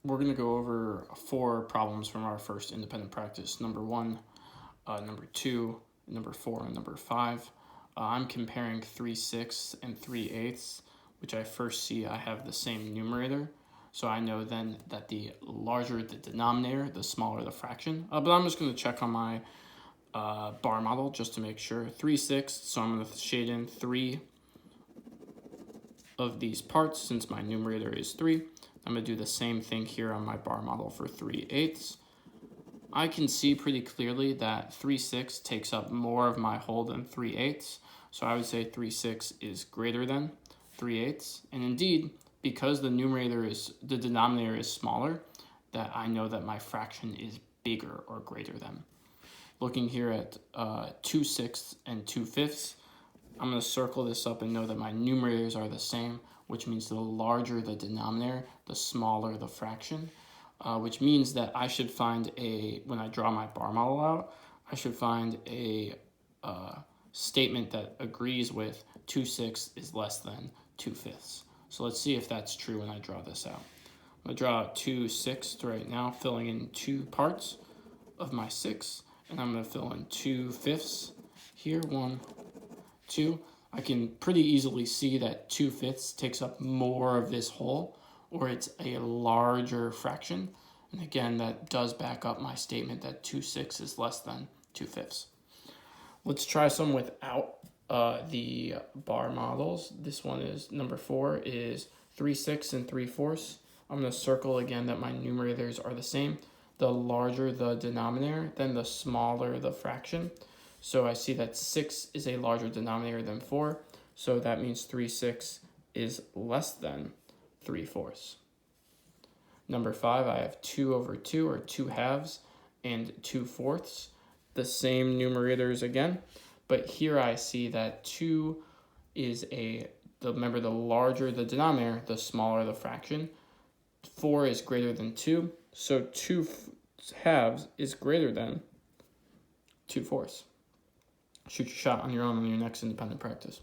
we're going to go over 4 problems from our first independent practice. Number 1, number 2, number 4, and number 5. I'm comparing 3/6 and 3/8, which I first see I have the same numerator. So I know then that the larger the denominator, the smaller the fraction. But I'm just going to check on my bar model just to make sure. 3/6, so I'm going to shade in 3 of these parts since my numerator is 3. I'm going to do the same thing here on my bar model for 3/8. I can see pretty clearly that 3/6 takes up more of my whole than 3/8. So I would say 3/6 is greater than 3/8. And indeed, because the denominator is smaller, that I know that my fraction is bigger or greater than. Looking here at 2/6 and 2/5, I'm going to circle this up and know that my numerators are the same, which means the larger the denominator, the smaller the fraction, which means that I should find when I draw my bar model out, I should find a statement that agrees with 2/6 is less than 2/5. So let's see if that's true when I draw this out. I'm going to draw 2/6 right now, filling in 2 parts of my 6, and I'm going to fill in 2/5 here, 1, 2. I can pretty easily see that 2/5 takes up more of this whole, or it's a larger fraction. And again, that does back up my statement that 2/6 is less than 2/5. Let's try some without the bar models. This one is number 4 is 3/6 and 3/4. I'm going to circle again that my numerators are the same. The larger the denominator, then the smaller the fraction. So I see that 6 is a larger denominator than 4. So that means 3/6 is less than 3/4. Number 5, I have 2/2 or 2 halves and 2/4. The same numerators again. But here I see that 2 is remember, the larger the denominator, the smaller the fraction. 4 is greater than 2. So 2 halves is greater than 2/4. Shoot your shot on your own on your next independent practice.